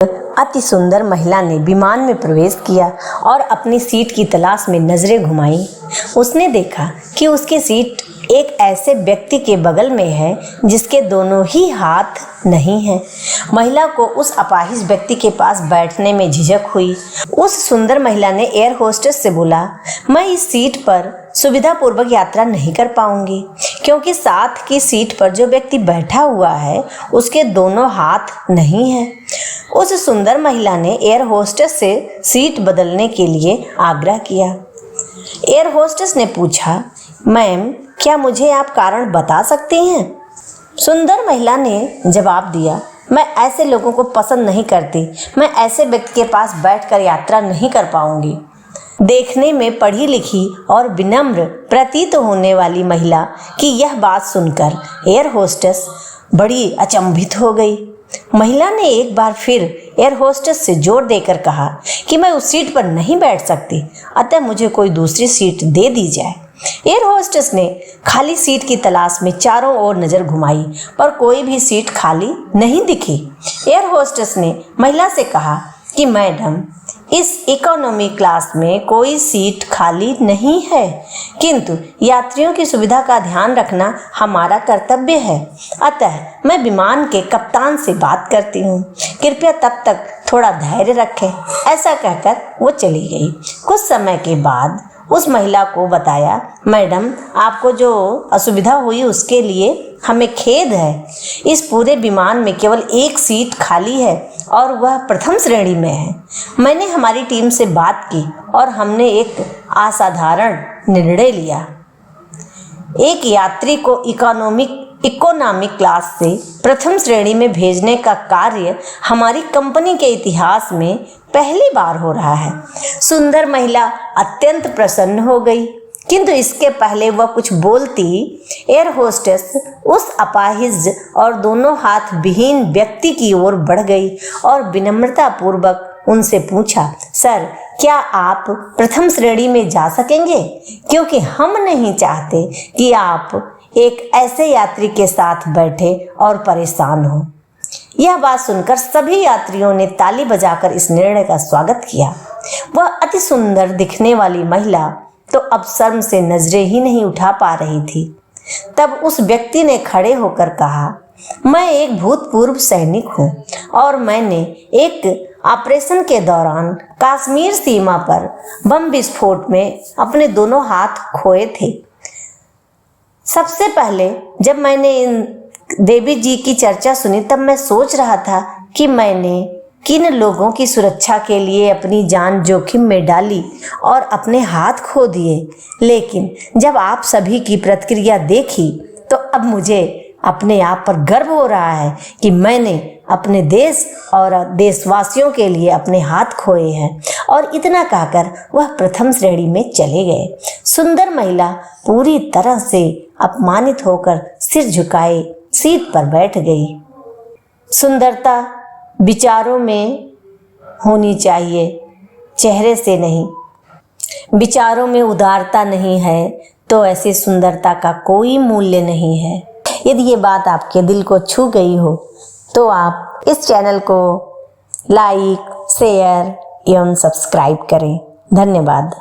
अति सुंदर महिला ने विमान में प्रवेश किया और अपनी सीट की तलाश में नजरें घुमाई। उसने देखा कि उसकी सीट एक ऐसे व्यक्ति के बगल में है जिसके दोनों ही हाथ नहीं हैं। महिला को उस अपाहिज व्यक्ति के पास बैठने में झिझक हुई। उस सुंदर महिला ने एयर होस्टेस से बोला, मैं इस सीट पर सुविधापूर्वक यात्रा नहीं कर पाऊंगी क्योंकि साथ की सीट पर जो व्यक्ति बैठा हुआ है उसके दोनों हाथ नहीं हैं। उस सुंदर महिला ने एयर होस्टेस से सीट बदलने के लिए आग्रह किया। एयर होस्टेस ने पूछा, मैम, क्या मुझे आप कारण बता सकती हैं? सुंदर महिला ने जवाब दिया, मैं ऐसे लोगों को पसंद नहीं करती। मैं ऐसे व्यक्ति के पास बैठकर यात्रा नहीं कर पाऊंगी। देखने में पढ़ी लिखी और विनम्र प्रतीत होने वाली महिला की यह बात सुनकर एयर होस्टेस बड़ी अचंभित हो गई। महिला ने एक बार फिर एयर होस्टेस से जोर देकर कहा कि मैं उस सीट पर नहीं बैठ सकती, अतः मुझे कोई दूसरी सीट दे दी जाए। एयर होस्टेस ने खाली सीट की तलाश में चारों ओर नजर घुमाई पर कोई भी सीट खाली नहीं दिखी। एयर होस्टेस ने महिला से कहा कि मैडम, इस इकोनॉमी क्लास में कोई सीट खाली नहीं है, किंतु यात्रियों की सुविधा का ध्यान रखना हमारा कर्तव्य है, अतः मैं विमान के कप्तान से बात करती हूँ। कृपया तब तक थोड़ा धैर्य रखें। ऐसा कहकर वो चली गई। कुछ समय के बाद उस महिला को बताया, मैडम, आपको जो असुविधा हुई उसके लिए हमें खेद है। इस पूरे विमान में केवल एक सीट खाली है और वह प्रथम श्रेणी में है। मैंने हमारी टीम से बात की और हमने एक असाधारण निर्णय लिया। एक यात्री को इकोनॉमिक क्लास से प्रथम श्रेणी में भेजने का कार्य हमारी कंपनी के इतिहास में पहली बार हो रहा है। सुंदर महिला अत्यंत प्रसन्न हो गई, किंतु इसके पहले वह कुछ बोलती एयर होस्टेस उस अपाहिज और दोनों हाथ विहीन व्यक्ति की ओर बढ़ गई और विनम्रता पूर्वक उनसे पूछा, सर, क्या आप प्रथम श्रेणी में जा सकेंगे? क्योंकि हम नहीं चाहते कि आप एक ऐसे यात्री के साथ बैठे और परेशान हो। यह बात सुनकर सभी यात्रियों ने ताली बजाकर इस निर्णय का स्वागत किया। वह अति सुंदर दिखने वाली महिला तो अब शर्म से नजरें ही नहीं उठा पा रही थी। तब उस व्यक्ति ने खड़े होकर कहा, मैं एक भूतपूर्व सैनिक हूँ और मैंने एक ऑपरेशन के दौरान कश्मीर सीमा पर बम विस्फोट में अपने दोनों हाथ खोए थे। सबसे पहले जब मैंने इन देवी जी की चर्चा सुनी तब मैं सोच रहा था कि मैंने किन लोगों की सुरक्षा के लिए अपनी जान जोखिम में डाली और अपने हाथ खो दिए, लेकिन जब आप सभी की प्रतिक्रिया देखी तो अब मुझे अपने आप पर गर्व हो रहा है कि मैंने अपने देश और देशवासियों के लिए अपने हाथ खोए हैं। और इतना कहकर वह प्रथम श्रेणी में चले गए। सुंदर महिला पूरी तरह से अपमानित होकर सिर झुकाए सीट पर बैठ गई। सुंदरता विचारों में होनी चाहिए, चेहरे से नहीं। विचारों में उदारता नहीं है तो ऐसी सुंदरता का कोई मूल्य नहीं है। यदि ये बात आपके दिल को छू गई हो तो आप इस चैनल को लाइक, शेयर एवं सब्सक्राइब करें। धन्यवाद।